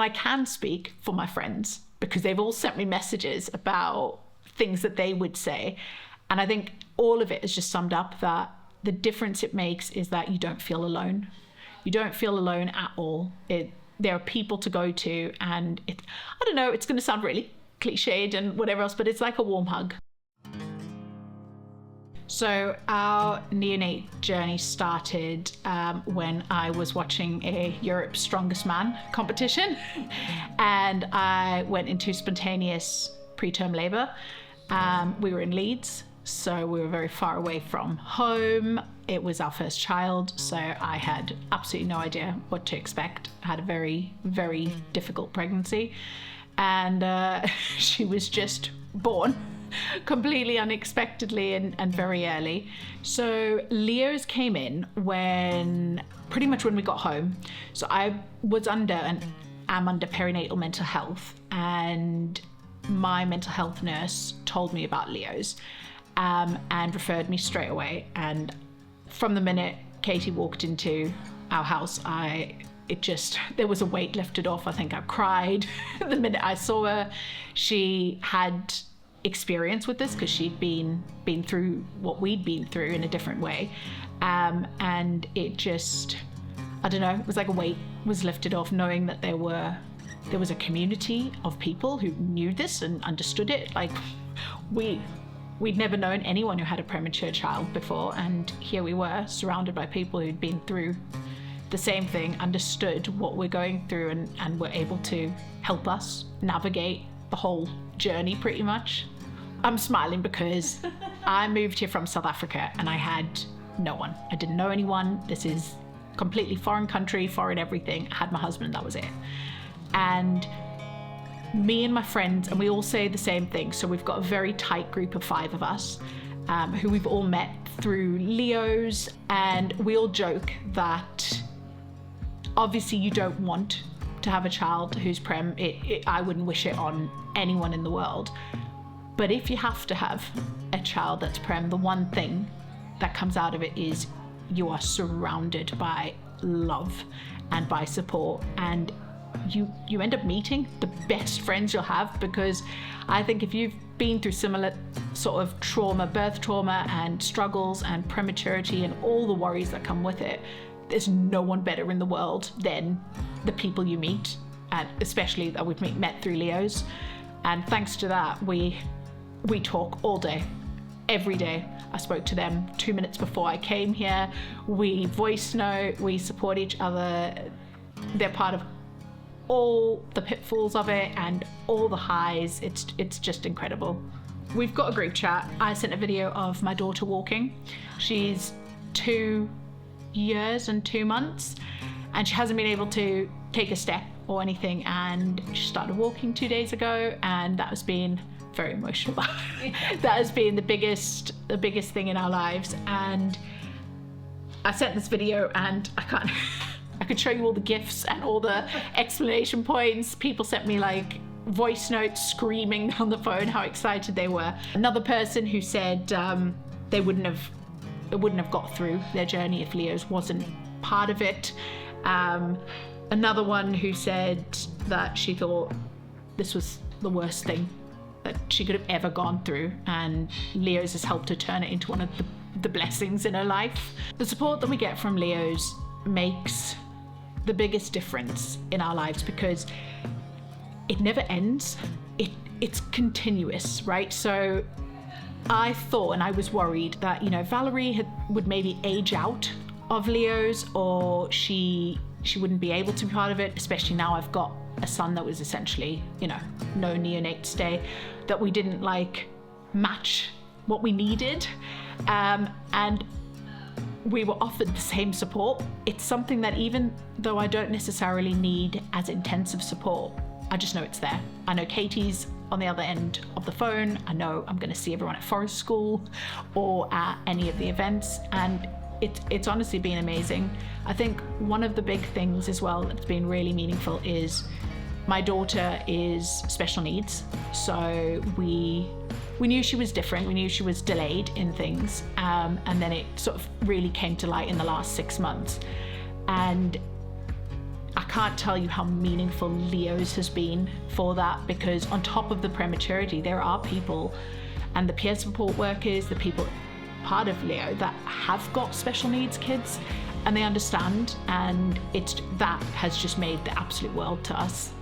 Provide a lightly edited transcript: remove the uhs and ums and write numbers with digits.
I can speak for my friends because they've all sent me messages about things that they would say. And I think all of it is just summed up that the difference it makes is that you don't feel alone. You don't feel alone at all. There are people to go to, and I don't know, it's going to sound really cliched and whatever else, but it's like a warm hug. So our neonate journey started when I was watching a Europe's Strongest Man competition, and I went into spontaneous preterm labour. We were in Leeds, so we were very far away from home. It was our first child, so I had absolutely no idea what to expect. I had a very, very difficult pregnancy, and she was just born completely unexpectedly and very early. So Leo's came in pretty much when we got home. So I was am under perinatal mental health, and my mental health nurse told me about Leo's and referred me straight away. And from the minute Katie walked into our house, there was a weight lifted off. I think I cried the minute I saw her. She had experience with this because she'd been through what we'd been through in a different way, and it just, I don't know, it was like a weight was lifted off, knowing that there was a community of people who knew this and understood it. Like we'd never known anyone who had a premature child before, and here we were surrounded by people who'd been through the same thing, understood what we're going through, and were able to help us navigate the whole journey pretty much. I'm smiling because I moved here from South Africa and I had no one. I didn't know anyone. This is completely foreign country, foreign everything. I had my husband, that was it. And me and my friends, and we all say the same thing. So we've got a very tight group of 5 of us who we've all met through Leo's, and we all joke that obviously you don't want to have a child who's prem. I wouldn't wish it on anyone in the world. But if you have to have a child that's prem, the one thing that comes out of it is you are surrounded by love and by support, and you end up meeting the best friends you'll have, because I think if you've been through similar sort of trauma, birth trauma and struggles and prematurity and all the worries that come with it, there's no one better in the world than the people you meet, and especially that we've met through Leo's. And thanks to that, we talk all day, every day. I spoke to them 2 minutes before I came here. We voice note, we support each other. They're part of all the pitfalls of it and all the highs. It's just incredible. We've got a group chat. I sent a video of my daughter walking. She's 2 years and 2 months, and she hasn't been able to take a step or anything, and she started walking 2 days ago, and that has been very emotional. That has been the biggest thing in our lives. And I sent this video, and I could show you all the GIFs and all the explanation points. People sent me like voice notes screaming down the phone how excited they were. Another person who said it wouldn't have got through their journey if Leo's wasn't part of it. Another one who said that she thought this was the worst thing that she could have ever gone through, and Leo's has helped her turn it into one of the blessings in her life. The support that we get from Leo's makes the biggest difference in our lives, because it never ends. It's continuous, right? So I thought, and I was worried that, Valerie would maybe age out of Leo's, or she wouldn't be able to be part of it, especially now I've got a son that was essentially, no neonate stay, that we didn't match what we needed. And we were offered the same support. It's something that even though I don't necessarily need as intensive support, I just know it's there. I know Katie's on the other end of the phone. I know I'm going to see everyone at Forest School or at any of the events, and it's honestly been amazing. I think one of the big things as well that's been really meaningful is my daughter is special needs, so we knew she was different, we knew she was delayed in things, and then it sort of really came to light in the last 6 months. And I can't tell you how meaningful Leo's has been for that, because on top of the prematurity, there are people and the peer support workers, the people part of Leo that have got special needs kids, and they understand, and that has just made the absolute world to us.